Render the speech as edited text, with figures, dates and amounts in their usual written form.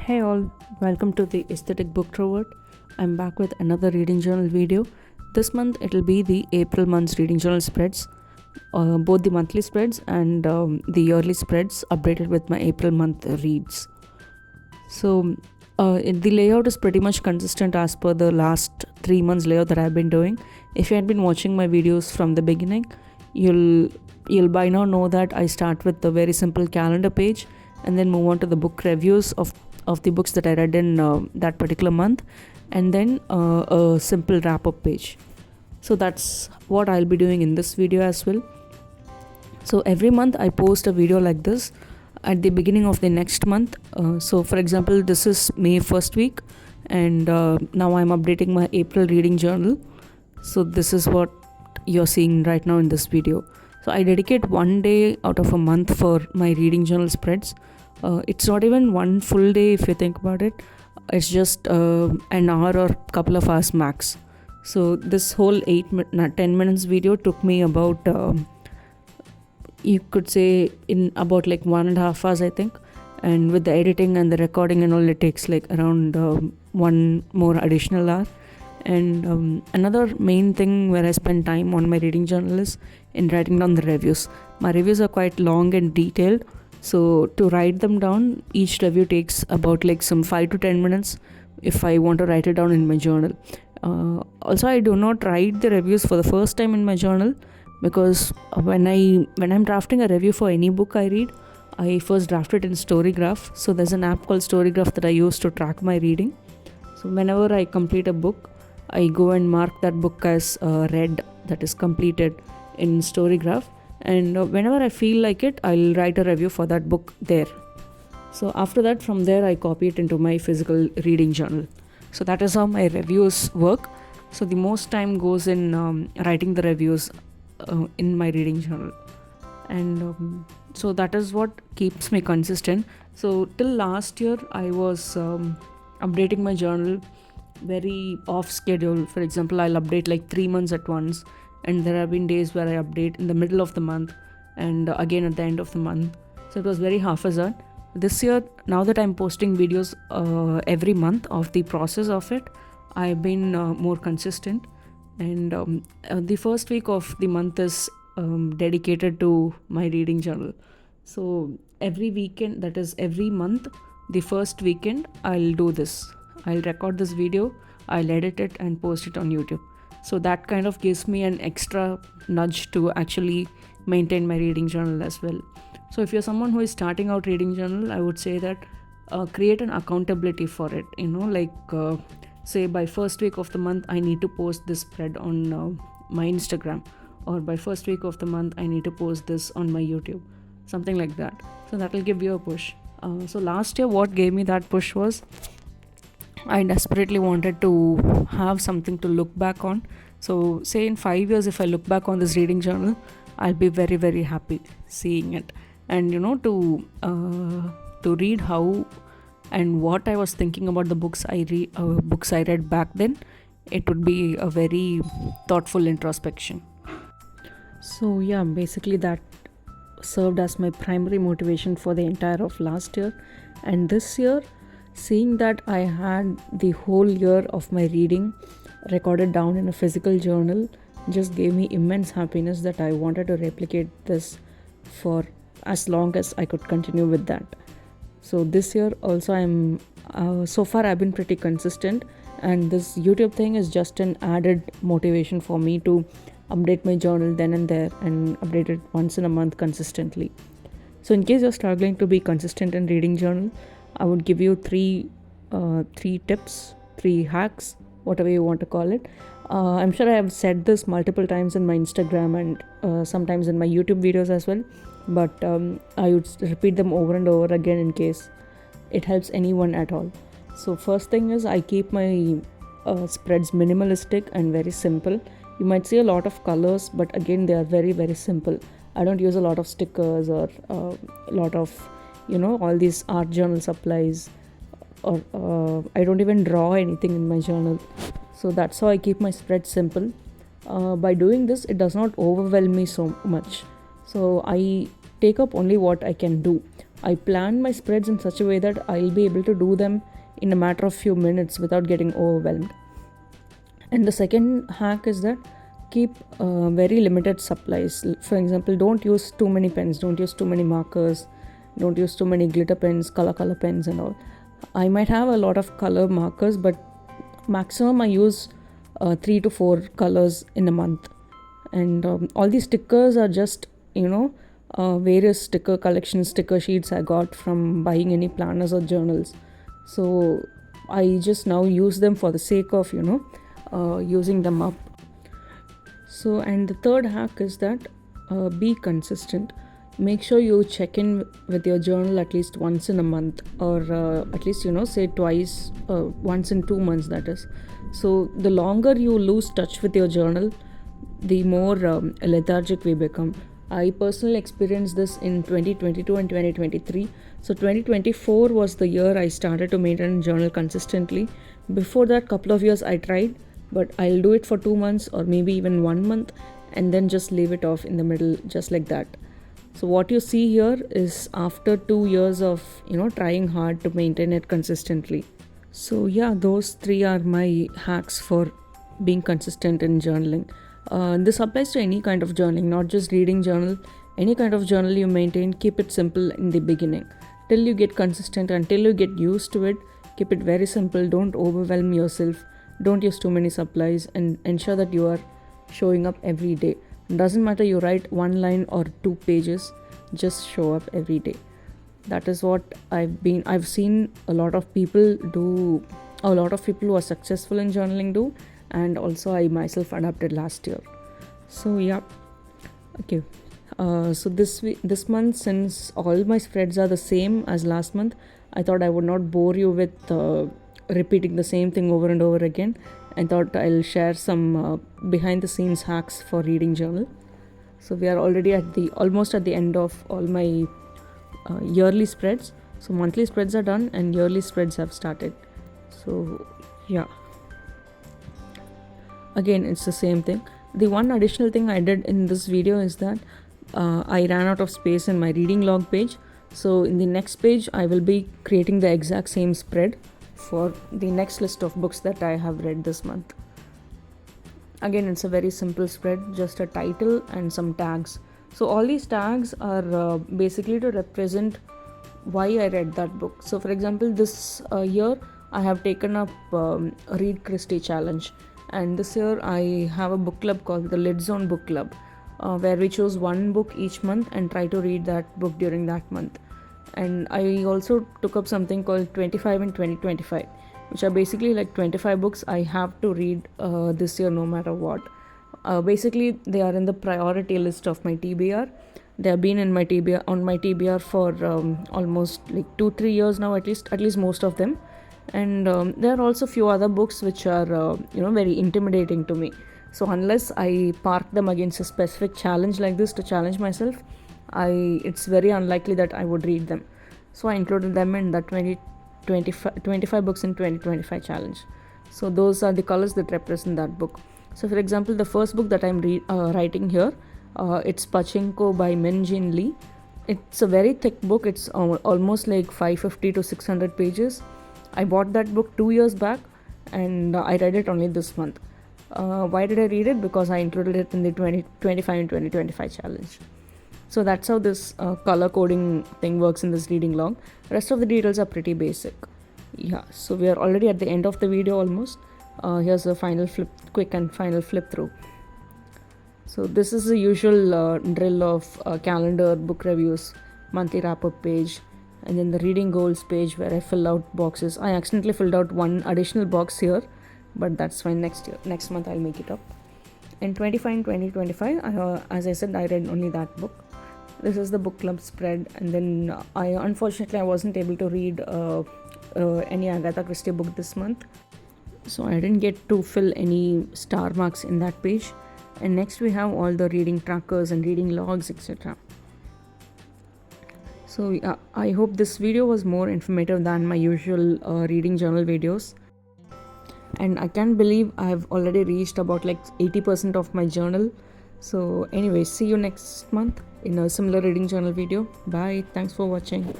Hey all, welcome to the Aesthetic Book Trovert. I'm back with another reading journal video. This month it'll be the April month's reading journal spreads, both the monthly spreads and the yearly spreads updated with my April month reads. So the layout is pretty much consistent as per the last 3 months layout that I've been doing. If you had been watching my videos from the beginning, you'll by now know that I start with a very simple calendar page and then move on to the book reviews of the books that I read in that particular month, and then a simple wrap-up page. So that's what I'll be doing in this video as well. So every month I post a video like this at the beginning of the next month. So for example, this is May 1st week, and now I'm updating my April reading journal. So this is what you're seeing right now in this video. So I dedicate one day out of a month for my reading journal spreads. It's not even one full day if you think about it. It's just an hour or couple of hours max. So this whole 10 minutes video took me about you could say in about like 1.5 hours, I think. And with the editing and the recording and all, it takes like around one more additional hour. And another main thing where I spend time on my reading journal is in writing down the reviews. My reviews are quite long and detailed, so to write them down, each review takes about like some 5 to 10 minutes if I want to write it down in my journal. Also, I do not write the reviews for the first time in my journal, because when I'm drafting a review for any book I read, I first draft it in Storygraph. So there's an app called Storygraph that I use to track my reading. So whenever I complete a book, I go and mark that book as read, that is completed, in Storygraph. And whenever I feel like it, I'll write a review for that book there. So after that, from there, I copy it into my physical reading journal. So that is how my reviews work. So the most time goes in writing the reviews in my reading journal. And so that is what keeps me consistent. So till last year, I was updating my journal very off schedule. For example, I'll update like 3 months at once, and there have been days where I update in the middle of the month and again at the end of the month. So it was very haphazard. This year, now that I'm posting videos every month of the process of it, I've been more consistent. And the first week of the month is dedicated to my reading journal. So every weekend, that is every month, the first weekend, I'll do this. I'll record this video, I'll edit it and post it on YouTube. So that kind of gives me an extra nudge to actually maintain my reading journal as well. So if you're someone who is starting out reading journal, I would say that create an accountability for it. Say by first week of the month, I need to post this spread on my Instagram, or by first week of the month, I need to post this on my YouTube, something like that. So that will give you a push. So last year, what gave me that push was I desperately wanted to have something to look back on. So say in 5 years, if I look back on this reading journal, I'll be very, very happy seeing it. And to read how and what I was thinking about the books I read back then, it would be a very thoughtful introspection. So yeah, basically that served as my primary motivation for the entire of last year. And this year, seeing that I had the whole year of my reading recorded down in a physical journal just gave me immense happiness that I wanted to replicate this for as long as I could continue with that. So this year also so far I've been pretty consistent, and this YouTube thing is just an added motivation for me to update my journal then and there and update it once in a month consistently. So in case you're struggling to be consistent in reading journal, I would give you three tips, 3 hacks, whatever you want to call it. I'm sure I have said this multiple times in my Instagram and sometimes in my YouTube videos as well, but I would repeat them over and over again in case it helps anyone at all. So first thing is, I keep my spreads minimalistic and very simple. You might see a lot of colors, but again, they are very, very simple. I don't use a lot of stickers or a lot of all these art journal supplies, or I don't even draw anything in my journal. So that's how I keep my spread simple. By doing this, it does not overwhelm me so much. So I take up only what I can do. I plan my spreads in such a way that I'll be able to do them in a matter of few minutes without getting overwhelmed. And the second hack is that keep very limited supplies. For example, don't use too many pens, don't use too many markers, don't use too many glitter pens, color pens and all. I might have a lot of color markers, but maximum I use 3 to 4 colors in a month. And all these stickers are just various sticker collection sticker sheets I got from buying any planners or journals. So I just now use them for the sake of using them up. So, and the third hack is that be consistent. Make sure you check in with your journal at least once in a month, or at least say twice, once in 2 months, that is. So the longer you lose touch with your journal, the more lethargic we become. I personally experienced this in 2022 and 2023. So 2024 was the year I started to maintain a journal consistently. Before that, couple of years I tried, but I'll do it for 2 months or maybe even 1 month and then just leave it off in the middle, just like that. So what you see here is after 2 years of trying hard to maintain it consistently. So yeah, those 3 are my hacks for being consistent in journaling. This applies to any kind of journaling, not just reading journal. Any kind of journal you maintain, keep it simple in the beginning. Till you get consistent, until you get used to it, keep it very simple. Don't overwhelm yourself. Don't use too many supplies, and ensure that you are showing up every day. It doesn't matter you write 1 line or 2 pages, just show up every day. That is what I've seen a lot of people do, a lot of people who are successful in journaling do, and also I myself adapted last year. So yeah, okay. So this month, since all my spreads are the same as last month, I thought I would not bore you with repeating the same thing over and over again. I thought I'll share some behind the scenes hacks for reading journal. So we are already almost at the end of all my yearly spreads. So monthly spreads are done and yearly spreads have started. So yeah, again it's the same thing. The one additional thing I did in this video is that I ran out of space in my reading log page. So in the next page I will be creating the exact same spread for the next list of books that I have read this month. Again, it's a very simple spread, just a title and some tags. So all these tags are basically to represent why I read that book. So for example, this year I have taken up Read Christie Challenge, and this year I have a book club called the Lid Zone Book Club, where we choose one book each month and try to read that book during that month. And I also took up something called 25 in 2025, which are basically like 25 books I have to read this year no matter what. Basically they are in the priority list of my TBR. They have been in my TBR, on my TBR for almost like 2-3 years now, at least most of them. And there are also few other books which are very intimidating to me. So unless I park them against a specific challenge like this to challenge myself, it's very unlikely that I would read them. So I included them in the 25 books in 2025 challenge. So those are the colors that represent that book. So for example, the first book that I'm writing here, it's Pachinko by Min Jin Lee. It's a very thick book. It's almost like 550 to 600 pages. I bought that book 2 years back and I read it only this month. Why did I read it? Because I included it in the 2025 and 2025 challenge. So that's how this color coding thing works in this reading log. Rest of the details are pretty basic. Yeah, so we are already at the end of the video almost. Here's the quick and final flip through. So this is the usual drill of calendar, book reviews, monthly wrap-up page, and then the reading goals page where I fill out boxes. I accidentally filled out one additional box here, but that's fine. Next month I'll make it up. In 2025, as I said, I read only that book. This is the book club spread, and then unfortunately I wasn't able to read any Agatha Christie book this month, so I didn't get to fill any star marks in that page. And next we have all the reading trackers and reading logs, etc. So I hope this video was more informative than my usual reading journal videos. And I can't believe I've already reached about like 80% of my journal. So anyway, see you next month in a similar reading journal video. Bye. Thanks for watching.